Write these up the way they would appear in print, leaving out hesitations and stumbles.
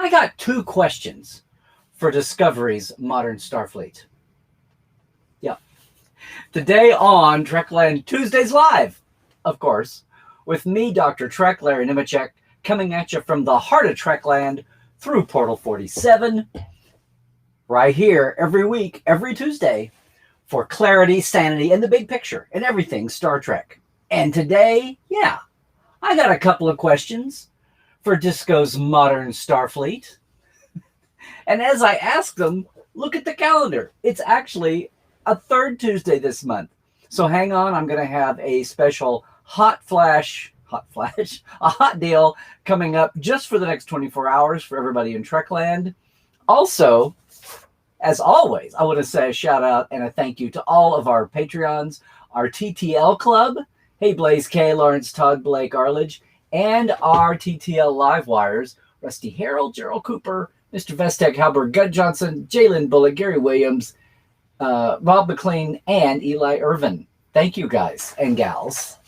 I got two questions for Discovery's modern Starfleet. Yep. Today on Trekland Tuesdays Live, of course, with me, Dr. Trek, Larry Nemecek, coming at you from the heart of Trekland through Portal 47, right here every week, every Tuesday, for clarity, sanity, and the big picture and everything Star Trek. And today, I got a couple of questions for Disco's modern Starfleet. And as I ask them, look at the calendar. It's actually a third Tuesday this month. So hang on, I'm going to have a special a hot deal coming up just for the next 24 hours for everybody in Trekland. Also, as always, I want to say a shout out and a thank you to all of our Patreons, our TTL Club. Hey, Blaze K, Lawrence, Todd, Blake, Arledge, and our TTL Live Wires, Rusty Harold, Gerald Cooper, Mr. Vestek, Halbert, Gud Johnson, Jalen Bullock, Gary Williams, Rob McLean, and Eli Irvin. Thank you guys and gals.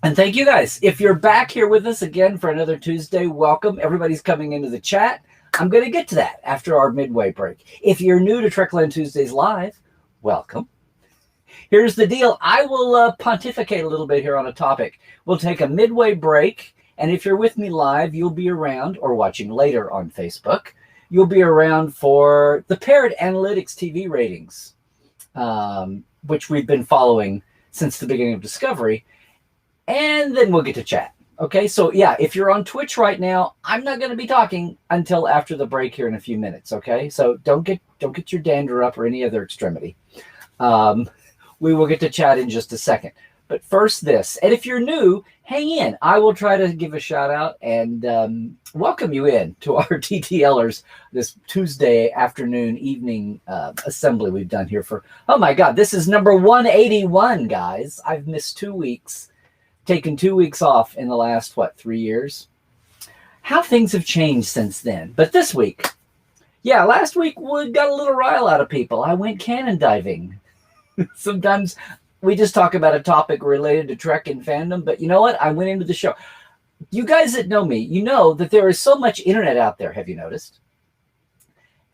And thank you guys. If you're back here with us again for another Tuesday, welcome. Everybody's coming into the chat. I'm going to get to that after our midway break. If you're new to Trekland Tuesdays Live, welcome. Here's the deal. I will pontificate a little bit here on a topic. We'll take a midway break, and if you're with me live, you'll be around, or watching later on Facebook, you'll be around for the Parrot Analytics TV ratings, which we've been following since the beginning of Discovery, and then we'll get to chat. Okay, so if you're on Twitch right now, I'm not going to be talking until after the break here in a few minutes, okay? So don't get your dander up or any other extremity. We will get to chat in just a second. But first this, and if you're new, hang in. I will try to give a shout out and welcome you in to our TTLers this Tuesday afternoon, evening assembly we've done here for, oh my God, this is number 181, guys. I've missed 2 weeks, taken 2 weeks off in the last, 3 years? How things have changed since then. But this week, last week we got a little rile out of people. I went canon diving. Sometimes we just talk about a topic related to Trek and fandom, but you know what? I went into the show. You guys that know me, you know that there is so much internet out there, have you noticed?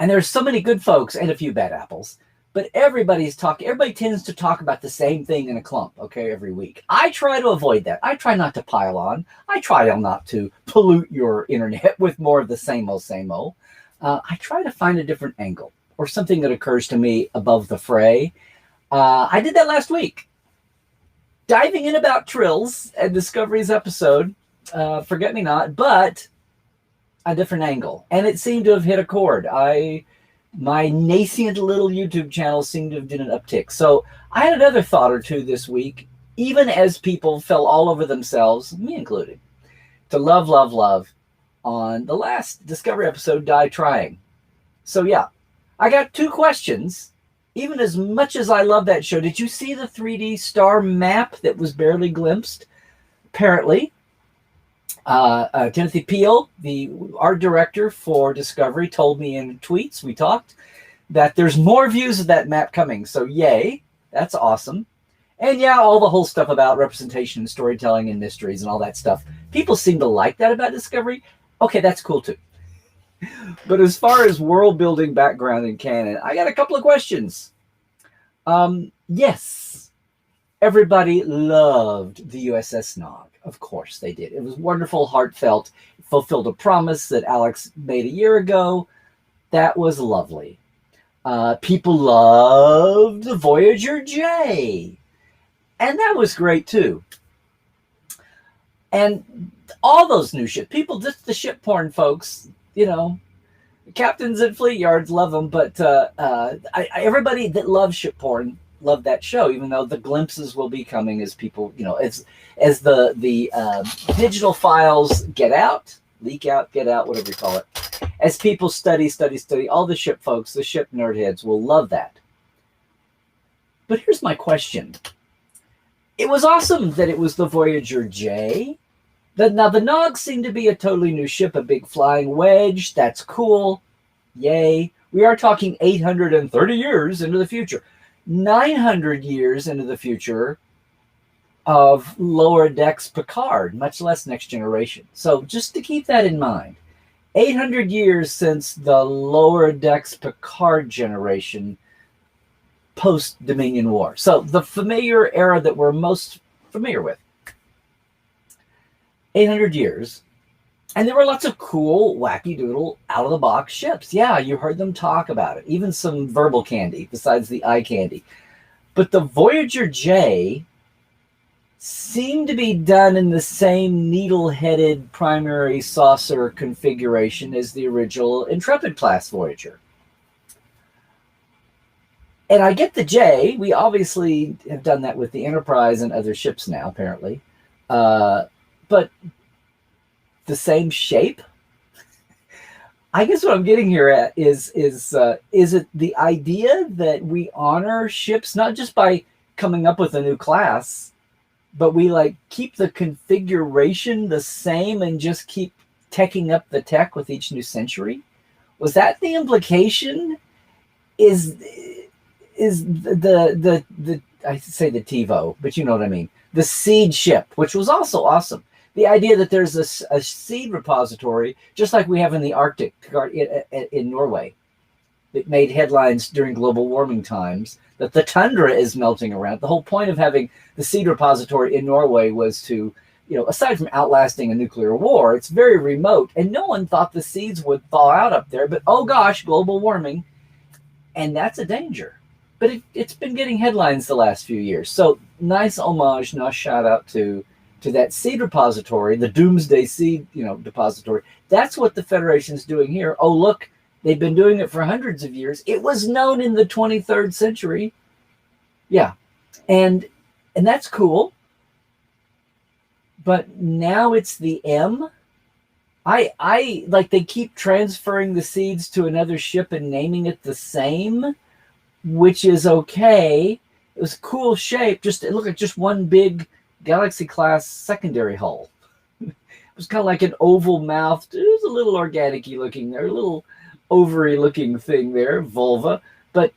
And there's so many good folks and a few bad apples, but everybody tends to talk about the same thing in a clump, okay, every week. I try to avoid that. I try not to pile on. I try not to pollute your internet with more of the same old. I try to find a different angle or something that occurs to me above the fray. I did that last week, diving in about Trills and Discovery's episode, Forget Me Not, but a different angle. And it seemed to have hit a chord. My nascent little YouTube channel seemed to have did an uptick. So I had another thought or two this week, even as people fell all over themselves, me included, to love on the last Discovery episode, Die Trying. So I got two questions. Even as much as I love that show, did you see the 3D star map that was barely glimpsed? Apparently, Timothy Peel, the art director for Discovery, told me in tweets, we talked, that there's more views of that map coming. So yay, that's awesome. And all the whole stuff about representation and storytelling and mysteries and all that stuff. People seem to like that about Discovery. Okay, that's cool too. But as far as world building background in canon, I got a couple of questions. Yes, everybody loved the USS Nog. Of course they did. It was wonderful, heartfelt. It fulfilled a promise that Alex made a year ago. That was lovely. People loved the Voyager-J. And that was great too. And all those new ships, people, just the ship porn folks, captains at fleet yards love them, but everybody that loves ship porn loved that show, even though the glimpses will be coming as people, as the digital files leak out, whatever you call it. As people study, all the ship folks, the ship nerd heads will love that. But here's my question. It was awesome that it was the Voyager-J. Now, the Nog seemed to be a totally new ship, a big flying wedge. That's cool. Yay. We are talking 830 years into the future. 900 years into the future of lower decks Picard, much less Next Generation. So just to keep that in mind. 800 years since the lower decks Picard generation post Dominion War. So the familiar era that we're most familiar with. 800 years. And there were lots of cool, wacky doodle, out of the box ships. Yeah, you heard them talk about it. Even some verbal candy besides the eye candy. But the Voyager-J seemed to be done in the same needle-headed primary saucer configuration as the original Intrepid-class Voyager. And I get the J. We obviously have done that with the Enterprise and other ships now, apparently. But the same shape? I guess what I'm getting here at is it the idea that we honor ships not just by coming up with a new class, but we like keep the configuration the same and just keep teching up the tech with each new century? Was that the implication? Is the I say the TiVo, but you know what I mean. The seed ship, which was also awesome. The idea that there's a seed repository, just like we have in the Arctic in Norway, that made headlines during global warming times, that the tundra is melting around. The whole point of having the seed repository in Norway was to, aside from outlasting a nuclear war, it's very remote, and no one thought the seeds would thaw out up there, but oh gosh, global warming, and that's a danger. But it's been getting headlines the last few years. So nice homage, nice shout out to that seed repository, the Doomsday Seed, depository. That's what the Federation's doing here. Oh, look, they've been doing it for hundreds of years. It was known in the 23rd century. Yeah. And that's cool. But now it's the M. I like they keep transferring the seeds to another ship and naming it the same, which is okay. It was a cool shape. It looked like just one big Galaxy class secondary hull. It was kind of like an oval mouthed. It was a little organic-y looking there, a little ovary looking thing there, vulva, but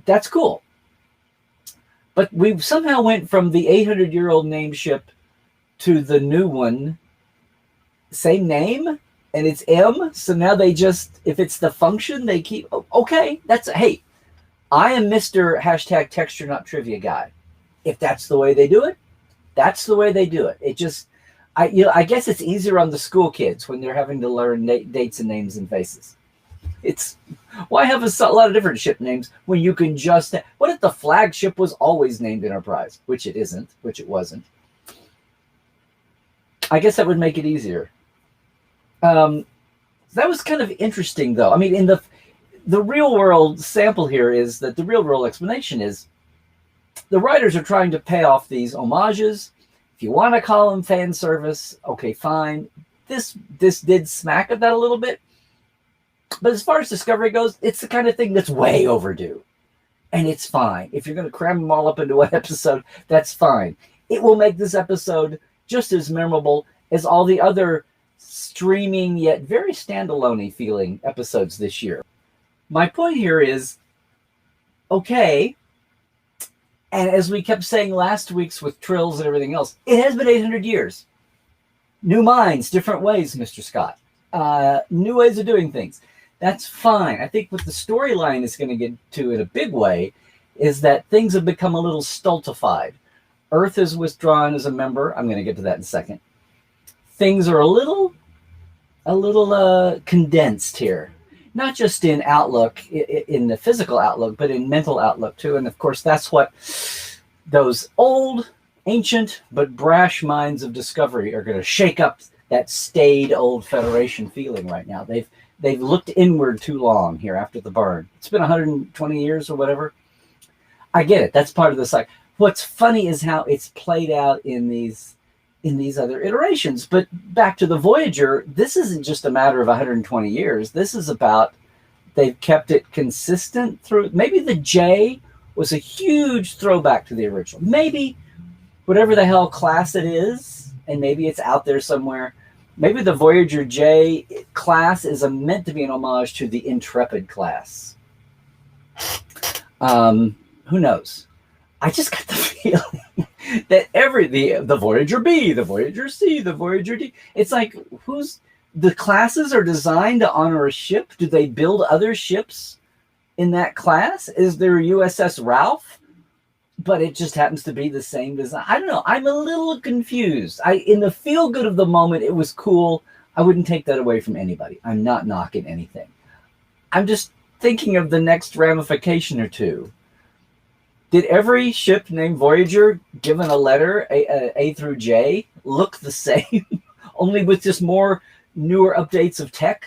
that's cool. But we somehow went from the 800-year-old name ship to the new one, same name, and it's M. So now they just, if it's the function, they keep, okay, hey, I am Mr. # texture not trivia guy. If that's the way they do it, that's the way they do it. It just, I guess it's easier on the school kids when they're having to learn dates and names and faces. It's, why have a lot of different ship names when you can just, what if the flagship was always named Enterprise, which it isn't, which it wasn't. I guess that would make it easier. That was kind of interesting, though. I mean, in the real world sample here is that the real world explanation is the writers are trying to pay off these homages. If you want to call them fan service, okay, fine. This did smack of that a little bit. But as far as Discovery goes, it's the kind of thing that's way overdue. And it's fine. If you're going to cram them all up into one episode, that's fine. It will make this episode just as memorable as all the other streaming yet very standalone-y feeling episodes this year. My point here is, okay, and as we kept saying last week's with Trills and everything else, it has been 800 years. New minds, different ways, Mr. Scott. New ways of doing things. That's fine. I think what the storyline is going to get to in a big way is that things have become a little stultified. Earth is withdrawn as a member. I'm going to get to that in a second. Things are a little condensed here. Not just in outlook, in the physical outlook, but in mental outlook too. And of course, that's what those old, ancient, but brash minds of Discovery are going to shake up that staid old Federation feeling right now. They've looked inward too long here after the burn. It's been 120 years or whatever. I get it. That's part of the cycle. What's funny is how it's played out in these other iterations. But back to the Voyager, this isn't just a matter of 120 years. This is about, they've kept it consistent through. Maybe the J was a huge throwback to the original. Maybe whatever the hell class it is, and maybe it's out there somewhere. Maybe the Voyager-J class is meant to be an homage to the Intrepid class. Who knows? I just got the feeling that the Voyager-B, the Voyager-C, the Voyager-D, it's like, the classes are designed to honor a ship. Do they build other ships in that class? Is there USS Ralph? But it just happens to be the same design. I don't know. I'm a little confused. In the feel good of the moment, it was cool. I wouldn't take that away from anybody. I'm not knocking anything. I'm just thinking of the next ramification or two. Did every ship named Voyager, given a letter, A through J, look the same? Only with just more newer updates of tech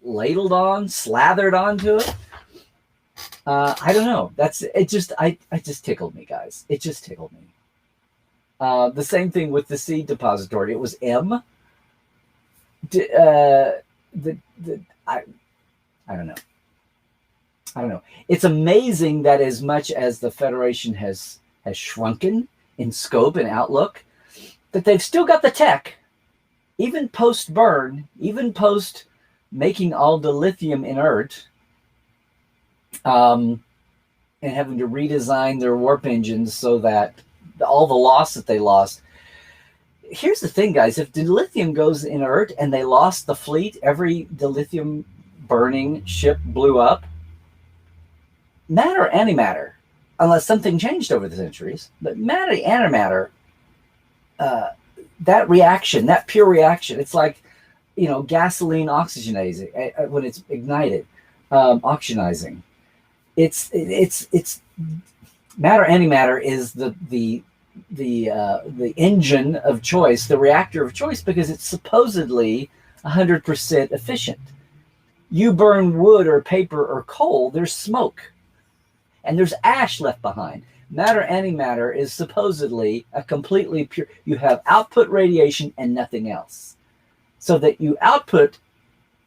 ladled on, slathered onto it? I don't know. It just tickled me, guys. It just tickled me. The same thing with the seed depository. It was M. I don't know. I don't know. It's amazing that as much as the Federation has shrunken in scope and outlook, that they've still got the tech, even post-burn, even post making all the lithium inert, and having to redesign their warp engines so that all the loss that they lost. Here's the thing, guys. If dilithium goes inert and they lost the fleet, every dilithium burning ship blew up, matter or antimatter, unless something changed over the centuries, but matter, antimatter, that reaction, that pure reaction, it's like, gasoline oxygenizing when it's ignited, oxygenizing. It's matter, antimatter is the engine of choice, the reactor of choice, because it's supposedly 100% efficient. You burn wood or paper or coal, there's smoke and there's ash left behind. Matter, antimatter is supposedly a completely pure, you have output radiation and nothing else. So that you output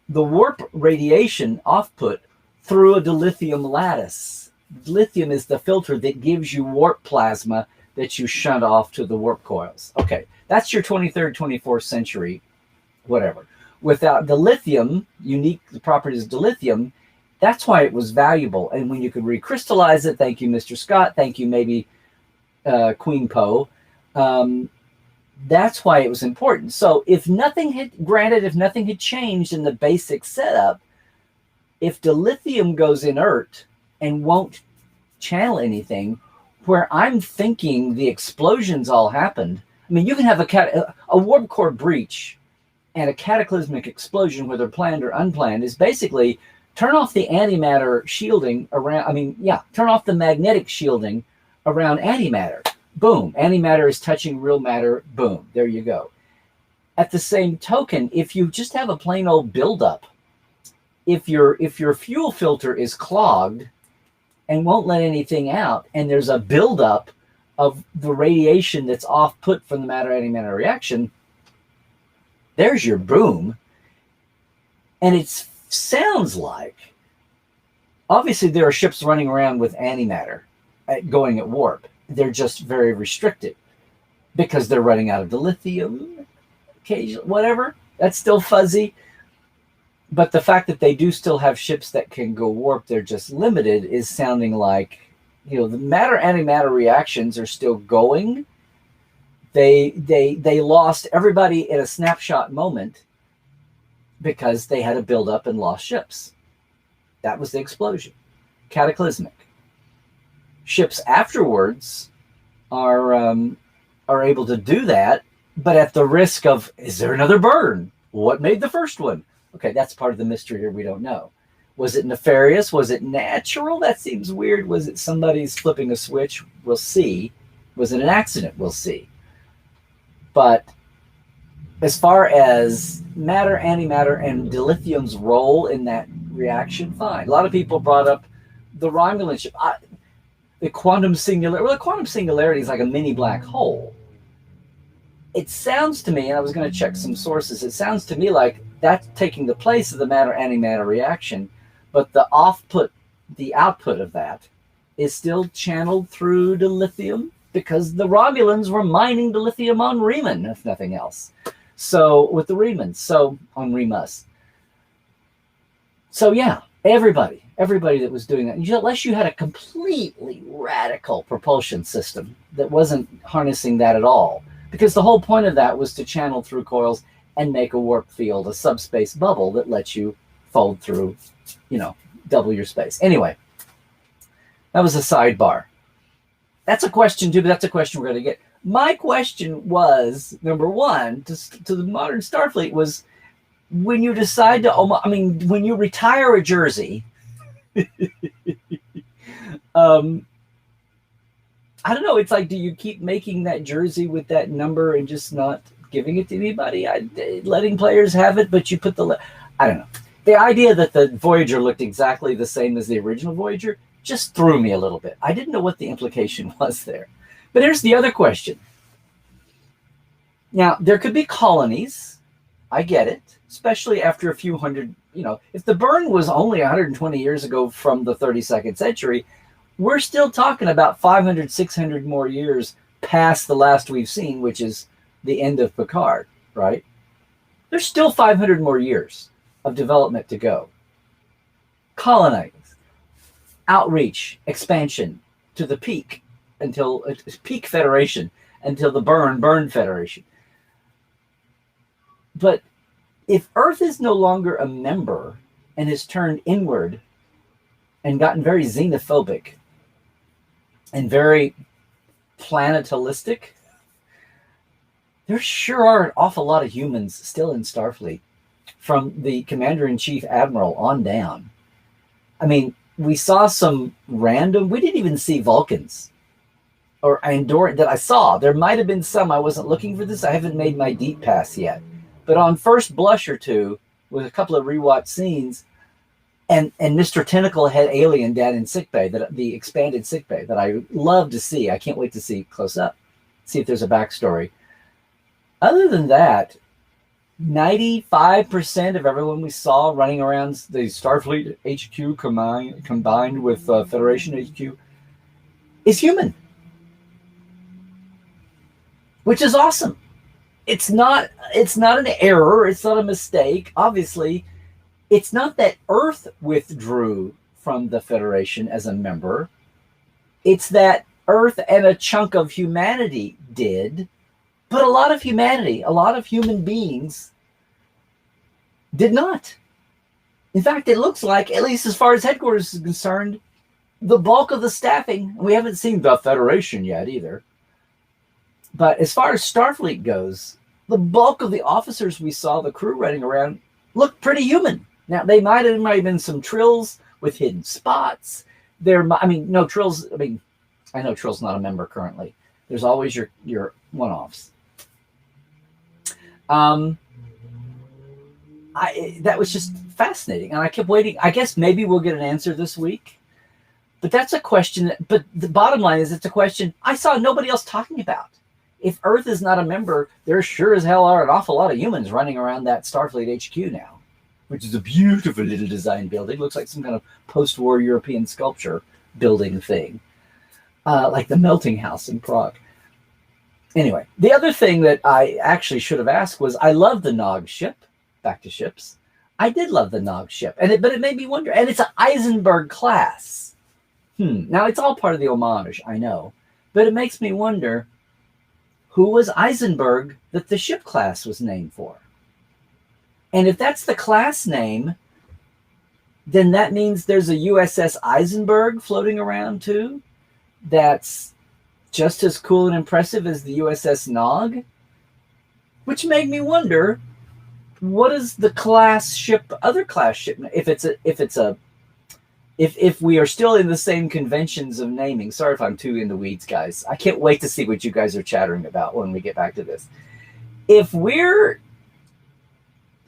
the warp radiation output through a dilithium lattice. Lithium is the filter that gives you warp plasma that you shunt off to the warp coils. Okay, that's your 23rd, 24th century, whatever. Without the lithium, unique properties of dilithium, that's why it was valuable. And when you could recrystallize it, thank you, Mr. Scott, thank you, maybe Queen Poe, that's why it was important. So if nothing had changed in the basic setup, if dilithium goes inert and won't channel anything, where I'm thinking the explosions all happened. I mean, you can have a warp core breach and a cataclysmic explosion, whether planned or unplanned, is basically turn off the antimatter shielding around, turn off the magnetic shielding around antimatter. Boom, antimatter is touching real matter. Boom, there you go. At the same token, if you just have a plain old buildup, if your fuel filter is clogged and won't let anything out, and there's a buildup of the radiation that's off-put from the matter-antimatter reaction, there's your boom. And it sounds like, obviously there are ships running around with antimatter going at warp. They're just very restricted because they're running out of the lithium, occasionally, whatever. That's still fuzzy. But the fact that they do still have ships that can go warp, they're just limited, is sounding like, the matter-antimatter reactions are still going. They lost everybody in a snapshot moment because they had to build up and lost ships. That was the explosion. Cataclysmic. Ships afterwards are able to do that, but at the risk of, is there another burn? What made the first one? Okay, that's part of the mystery here. We don't know. Was it nefarious? Was it natural? That seems weird. Was it somebody's flipping a switch? We'll see. Was it an accident? We'll see. But as far as matter, antimatter, and dilithium's role in that reaction, fine. A lot of people brought up the Romulan ship. The quantum singularity. Well, the quantum singularity is like a mini black hole. It sounds to me, and I was going to check some sources, it sounds to me like that's taking the place of the matter-antimatter reaction, but the output of that is still channeled through dilithium, because the Romulans were mining dilithium on Reman, if nothing else. So, with the Remans, so on Remus. So yeah, everybody that was doing that, unless you had a completely radical propulsion system that wasn't harnessing that at all, because the whole point of that was to channel through coils and make a warp field, a subspace bubble that lets you fold through, double your space. Anyway, that was a sidebar. That's a question too, but that's a question we're going to get. My question was, number one, to the modern Starfleet was, when you decide to, when you retire a jersey, I don't know. It's like, do you keep making that jersey with that number and just not giving it to anybody? Letting players have it, but you put I don't know. The idea that the Voyager looked exactly the same as the original Voyager just threw me a little bit. I didn't know what the implication was there. But here's the other question. Now, there could be colonies. I get it, especially after a few hundred, if the burn was only 120 years ago from the 32nd century, we're still talking about 500, 600 more years past the last we've seen, which is the end of Picard, right? There's still 500 more years of development to go. Colonize, outreach, expansion to the peak until peak Federation, until the burn Federation. But if Earth is no longer a member and has turned inward and gotten very xenophobic and very planetalistic, there sure are an awful lot of humans still in Starfleet, from the Commander-in-Chief Admiral on down. I mean, we saw some random, we didn't even see Vulcans or Andorian that I saw. There might have been some. I wasn't looking for this. I haven't made my deep pass yet. But on first blush or two, with a couple of rewatch scenes, and Mr. Tentacle Head Alien down in sickbay, the expanded sickbay that I love to see. I can't wait to see close up, see if there's a backstory. Other than that, 95% of everyone we saw running around the Starfleet HQ combined with Federation HQ is human, which is awesome. It's not an error. It's not a mistake. Obviously, it's not that Earth withdrew from the Federation as a member. It's that Earth and a chunk of humanity did, but a lot of humanity, a lot of human beings did not. In fact, it looks like, at least as far as headquarters is concerned, the bulk of the staffing, we haven't seen the Federation yet either, but as far as Starfleet goes, the bulk of the officers we saw, the crew running around, looked pretty human. Now, there might have been some Trills with hidden spots. No Trills. I know Trill's not a member currently. There's always your one-offs. That was just fascinating, and I kept waiting. I guess maybe we'll get an answer this week. But that's a question. But the bottom line is, it's a question I saw nobody else talking about. If Earth is not a member, there sure as hell are an awful lot of humans running around that Starfleet HQ now, which is a beautiful little design building. Looks like some kind of post-war European sculpture building thing, like the Melting House in Prague. Anyway, the other thing that I actually should have asked was, I love the Nog ship. Back to ships. I did love the Nog ship, but it made me wonder. And it's an Eisenberg class. Now, it's all part of the homage, I know. But it makes me wonder, who was Eisenberg that the ship class was named for? And if that's the class name, then that means there's a USS Eisenberg floating around too. That's just as cool and impressive as the USS Nog, which made me wonder, what is the class ship, other class ship? If we are still in the same conventions of naming. Sorry if I'm too in the weeds, guys. I can't wait to see what you guys are chattering about when we get back to this. If we're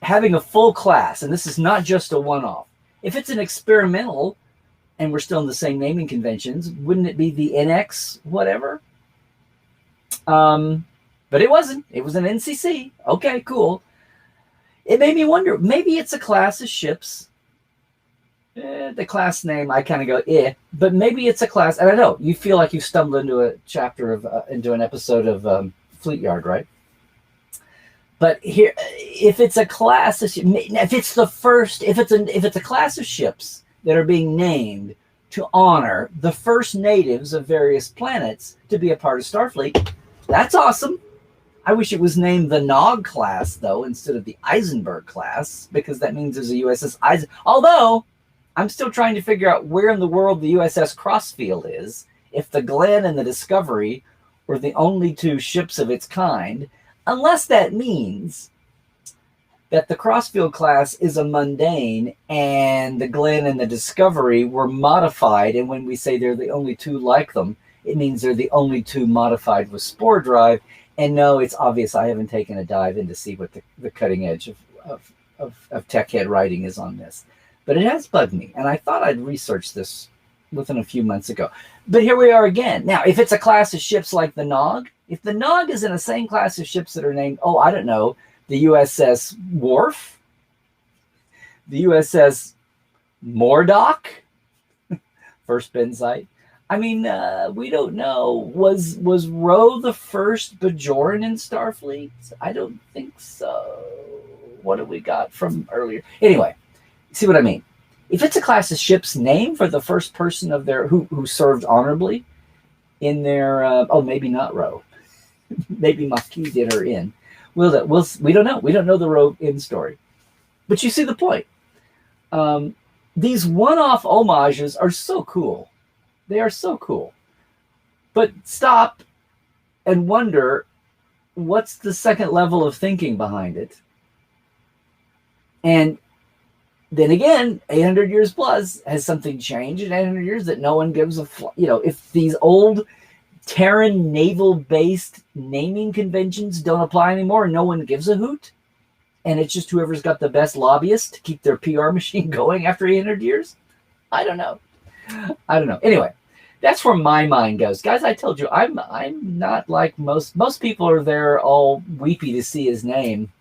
having a full class, and this is not just a one-off, if it's an experimental and we're still in the same naming conventions, wouldn't it be the NX whatever? But it wasn't. It was an NCC. Okay, cool. It made me wonder, maybe it's a class of ships. The class name, I kind of go, but maybe it's a class. And I know you feel like you stumbled into a chapter of, into an episode of Fleet Yard, right? But here, if it's a class of, if it's a class of ships that are being named to honor the first natives of various planets to be a part of Starfleet, that's awesome. I wish it was named the Nog class, though, instead of the Eisenberg class, because that means there's a USS Eisenberg. Although, I'm still trying to figure out where in the world the USS Crossfield is, if the Glenn and the Discovery were the only two ships of its kind, unless that means that the Crossfield class is a mundane and the Glenn and the Discovery were modified, and when we say they're the only two like them, it means they're the only two modified with spore drive. And no, it's obvious I haven't taken a dive in to see what the cutting edge of tech head writing is on this. But it has bugged me, and I thought I'd research this within a few months ago. But here we are again. Now, if it's a class of ships like the Nog, if the Nog is in the same class of ships that are named, oh, I don't know, the USS Worf, the USS Mordock, first Benzite. I mean, we don't know. Was Ro the first Bajoran in Starfleet? I don't think so. What have we got from earlier? Anyway, see what I mean? If it's a class of ships named for the first person of their who served honorably in their, oh, maybe not Ro. Maybe Maquis did her in. We don't know. We don't know the Ro in story. But you see the point. These one-off homages are so cool. They are so cool. But stop and wonder, what's the second level of thinking behind it? And then again, 800 years plus, has something changed in 800 years that no one gives a if these old Terran naval-based naming conventions don't apply anymore, no one gives a hoot, and it's just whoever's got the best lobbyist to keep their PR machine going after 800 years? I don't know. Anyway, that's where my mind goes. Guys, I told you, I'm not like most people are there all weepy to see his name,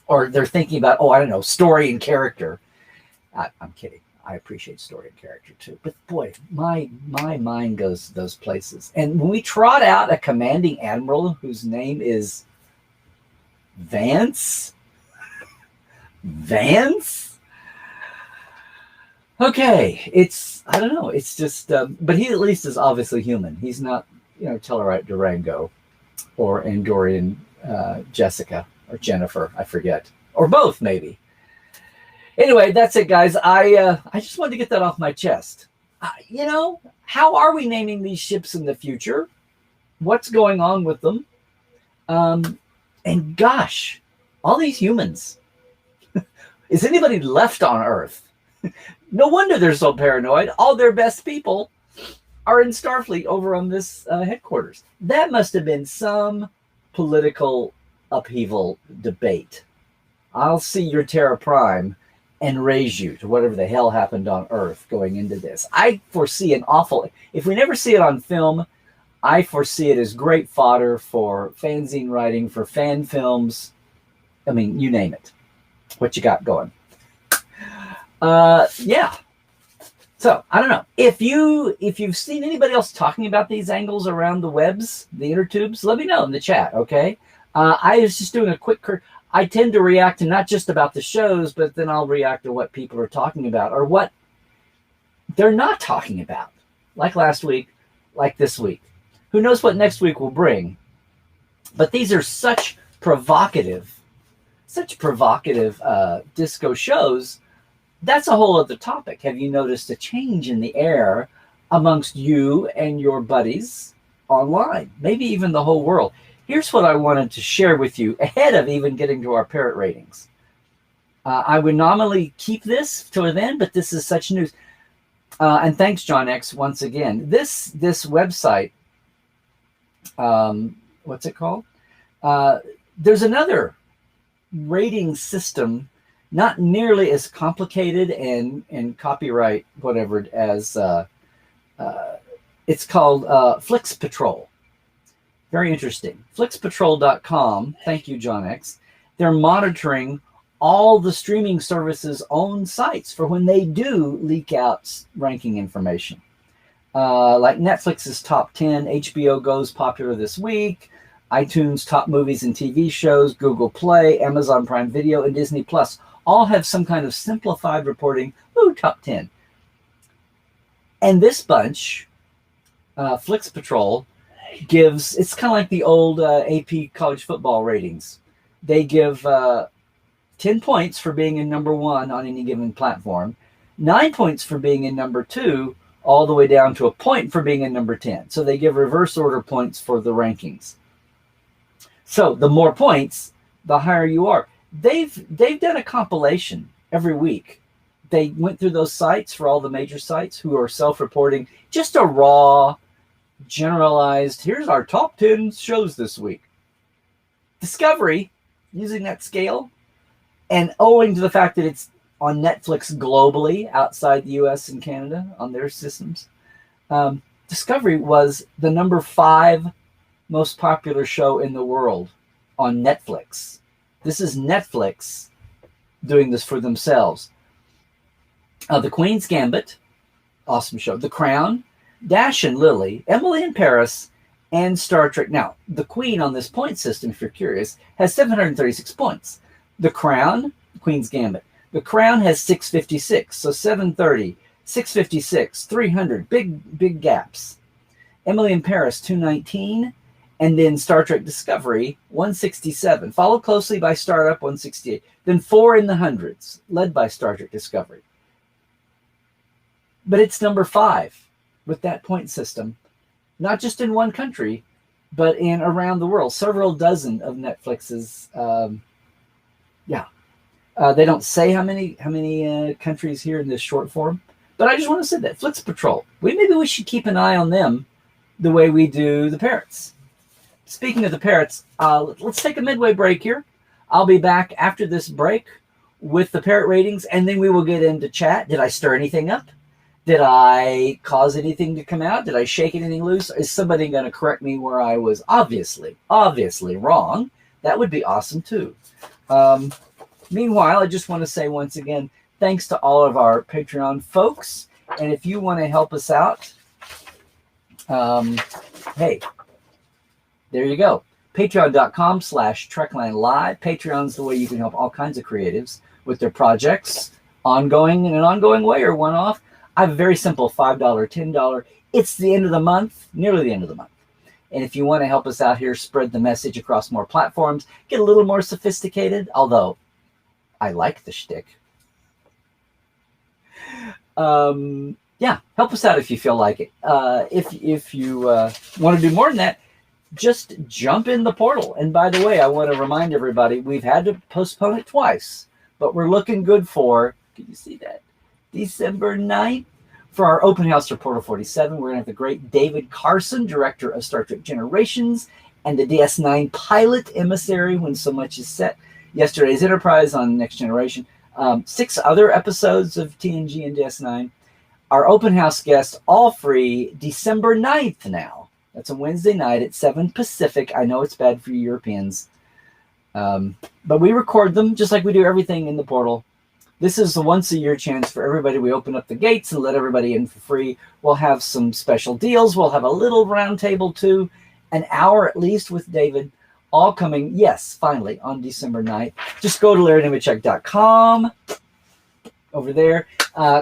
or they're thinking about, oh, I don't know, story and character. I'm kidding. I appreciate story and character too. But boy, my mind goes to those places. And when we trot out a commanding admiral whose name is Vance, okay, I don't know. It's just, but he at least is obviously human. He's not, Tellarite Durango or Andorian Jessica or Jennifer, I forget. Or both, maybe. Anyway, that's it, guys. I just wanted to get that off my chest. How are we naming these ships in the future? What's going on with them? And gosh, all these humans. Is anybody left on Earth? No wonder they're so paranoid. All their best people are in Starfleet over on this headquarters. That must have been some political upheaval debate. I'll see your Terra Prime and raise you to whatever the hell happened on Earth going into this. I foresee an awful, if we never see it on film, I foresee it as great fodder for fanzine writing, for fan films. I mean, you name it. What you got going? Yeah. So I don't know if you've seen anybody else talking about these angles around the webs, the inner tubes. Let me know in the chat. Okay. I was just doing a quick. I tend to react to not just about the shows, but then I'll react to what people are talking about or what they're not talking about. Like last week, like this week. Who knows what next week will bring? But these are such provocative disco shows. That's a whole other topic. Have you noticed a change in the air amongst you and your buddies online? Maybe even the whole world. Here's what I wanted to share with you ahead of even getting to our parrot ratings. I would nominally keep this till then, but this is such news. And thanks, John X, once again. This website, what's it called? There's another rating system, not nearly as complicated and copyright whatever as it's called Flix Patrol. Very interesting. Flixpatrol.com. Thank you, John X. They're monitoring all the streaming services' own sites for when they do leak out ranking information. Like Netflix's top 10, HBO Go's popular this week, iTunes top movies and TV shows, Google Play, Amazon Prime Video, and Disney Plus all have some kind of simplified reporting. Ooh, top 10. And this bunch, Flix Patrol, gives, it's kind of like the old AP college football ratings. They give 10 points for being in number 1 on any given platform, 9 points for being in number 2, all the way down to a point for being in number 10. So they give reverse order points for the rankings. So the more points, the higher you are. They've done a compilation every week. They went through those sites for all the major sites who are self-reporting, just a raw, generalized, here's our top 10 shows this week. Discovery, using that scale, and owing to the fact that it's on Netflix globally, outside the US and Canada, on their systems, Discovery was the number 5 most popular show in the world on Netflix. This is Netflix doing this for themselves. The Queen's Gambit, awesome show. The Crown, Dash and Lily, Emily in Paris, and Star Trek. Now, The Queen on this point system, if you're curious, has 736 points. The Crown, Queen's Gambit. The Crown has 656, so 730, 656, 300, big gaps. Emily in Paris, 219, and then Star Trek Discovery, 167, followed closely by Startup, 168. Then 4 in the hundreds, led by Star Trek Discovery. But it's number 5 with that point system, not just in one country, but in around the world. Several dozen of Netflix's, they don't say how many countries here in this short form, but I just want to say that Flix Patrol. Maybe we should keep an eye on them the way we do the parrots. Speaking of the parrots, let's take a midway break here. I'll be back after this break with the parrot ratings, and then we will get into chat. Did I stir anything up? Did I cause anything to come out? Did I shake anything loose? Is somebody going to correct me where I was obviously wrong? That would be awesome too. Meanwhile, I just want to say once again, thanks to all of our Patreon folks. And if you want to help us out, hey, there you go. Patreon.com/Trekland Live. Patreon's the way you can help all kinds of creatives with their projects, ongoing in an ongoing way or one-off. I have a very simple $5, $10. It's the end of the month, nearly the end of the month. And if you want to help us out here, spread the message across more platforms, get a little more sophisticated, although I like the shtick. Help us out if you feel like it. If you want to do more than that, just jump in the portal. And by the way, I want to remind everybody, we've had to postpone it twice, but we're looking good for, can you see that? December 9th for our open house for Portal 47. We're going to have the great David Carson, director of Star Trek Generations, and the DS9 pilot emissary when so much is set. Yesterday's Enterprise on Next Generation. 6 other episodes of TNG and DS9. Our open house guests, all free, December 9th now. That's a Wednesday night at 7 Pacific. I know it's bad for you Europeans. But we record them just like we do everything in the portal. This is a once-a-year chance for everybody. We open up the gates and let everybody in for free. We'll have some special deals. We'll have a little round table, too. An hour at least with David. All coming, yes, finally, on December 9th. Just go to LarryNemecek.com. Over there.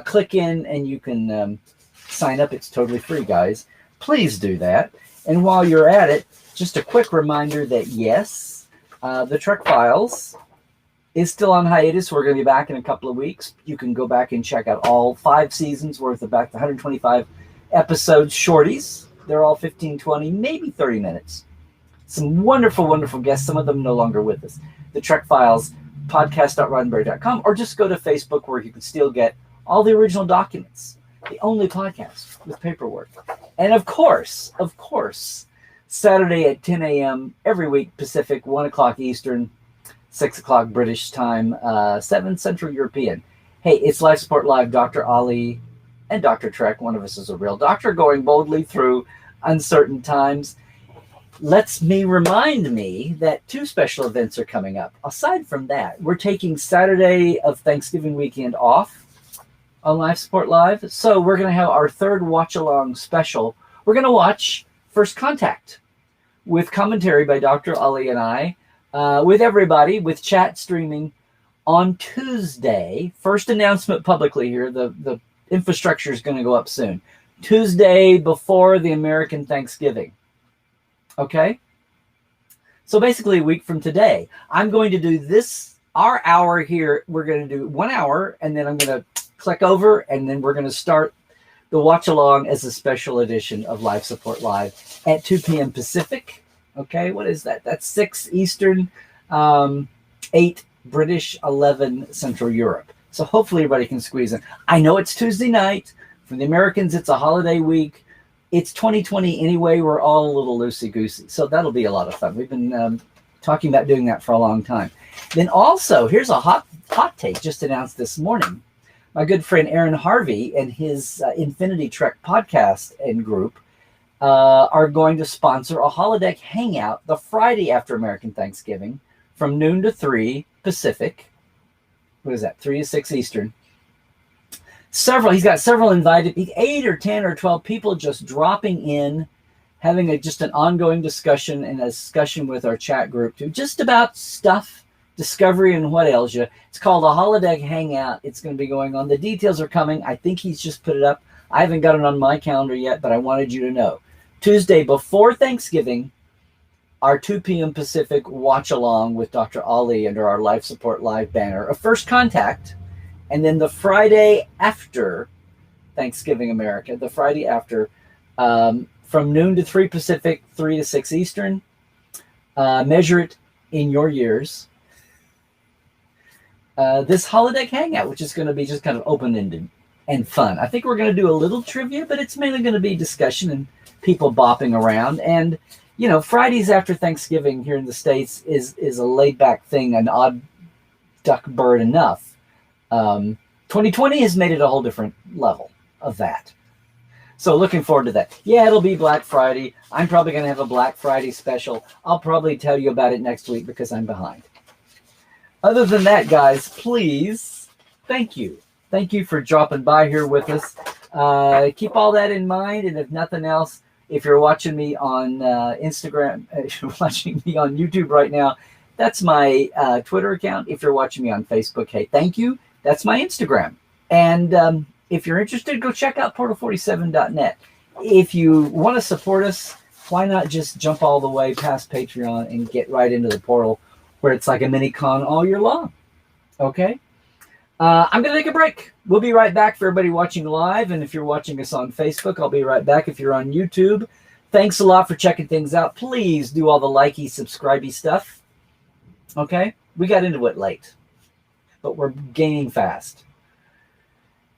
Click in and you can sign up. It's totally free, guys. Please do that. And while you're at it, just a quick reminder that, yes, the Trek Files is still on hiatus. We're going to be back in a couple of weeks. You can go back and check out all 5 seasons worth of back to 125 episodes shorties. They're all 15, 20, maybe 30 minutes. Some wonderful, wonderful guests. Some of them no longer with us. The Trek Files, podcast.roddenberry.com, or just go to Facebook where you can still get all the original documents. The only podcast with paperwork. And of course, Saturday at 10 a.m. every week Pacific, 1 o'clock Eastern, 6 o'clock British time, 7 Central European. Hey, it's Life Support Live, Dr. Ali and Dr. Trek. One of us is a real doctor going boldly through uncertain times. Let's remind me that 2 special events are coming up. Aside from that, we're taking Saturday of Thanksgiving weekend off on Life Support Live. So we're going to have our 3rd watch-along special. We're going to watch First Contact with commentary by Dr. Ali and I. With everybody, with chat streaming on Tuesday. First announcement publicly here. The infrastructure is going to go up soon. Tuesday before the American Thanksgiving. Okay? So basically a week from today, I'm going to do this, our hour here. We're going to do 1 hour, and then I'm going to click over, and then we're going to start the watch along as a special edition of Life Support Live at 2 p.m. Pacific. Okay, what is that? That's 6 Eastern, 8 British, 11 Central Europe. So hopefully everybody can squeeze in. I know it's Tuesday night. For the Americans, it's a holiday week. It's 2020 anyway. We're all a little loosey-goosey. So that'll be a lot of fun. We've been talking about doing that for a long time. Then also, here's a hot take just announced this morning. My good friend Aaron Harvey and his Infinity Trek podcast and group are going to sponsor a holodeck hangout the Friday after American Thanksgiving from noon to 3 Pacific. What is that? 3 to 6 Eastern. He's got several invited, 8 or 10 or 12 people just dropping in, having just an ongoing discussion and a discussion with our chat group too, just about stuff, discovery, and what ails you. It's called a holodeck hangout. It's going to be going on. The details are coming. I think he's just put it up. I haven't got it on my calendar yet, but I wanted you to know. Tuesday before Thanksgiving, our 2 p.m. Pacific watch along with Dr. Ali under our Life Support Live banner of First Contact. And then the Friday after Thanksgiving America, the Friday after, from noon to 3 Pacific, 3 to 6 Eastern, measure it in your years. This holodeck hangout, which is going to be just kind of open-ended and fun. I think we're going to do a little trivia, but it's mainly going to be discussion and people bopping around. And, you know, Fridays after Thanksgiving here in the States is a laid-back thing, an odd duck bird enough. 2020 has made it a whole different level of that. So looking forward to that. Yeah, it'll be Black Friday. I'm probably going to have a Black Friday special. I'll probably tell you about it next week because I'm behind. Other than that, guys, please, thank you. Thank you for dropping by here with us. Keep all that in mind. And if nothing else, if you're watching me on Instagram, if you're watching me on YouTube right now, that's my Twitter account. If you're watching me on Facebook, hey, thank you. That's my Instagram. And if you're interested, go check out portal47.net. If you want to support us, why not just jump all the way past Patreon and get right into the portal where it's like a mini con all year long? Okay? I'm going to take a break. We'll be right back for everybody watching live. And if you're watching us on Facebook, I'll be right back. If you're on YouTube, thanks a lot for checking things out. Please do all the likey, subscribey stuff. Okay? We got into it late, but we're gaining fast.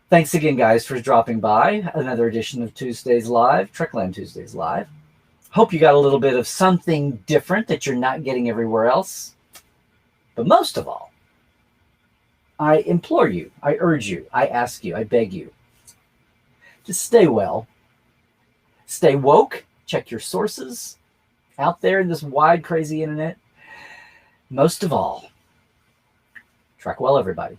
Thanks again, guys, for dropping by. Another edition of Tuesdays Live, Trekland Tuesdays Live. Hope you got a little bit of something different that you're not getting everywhere else. But most of all, I implore you, I urge you, I ask you, I beg you, to stay well, stay woke, check your sources out there in this wide, crazy internet. Most of all, trek well, everybody.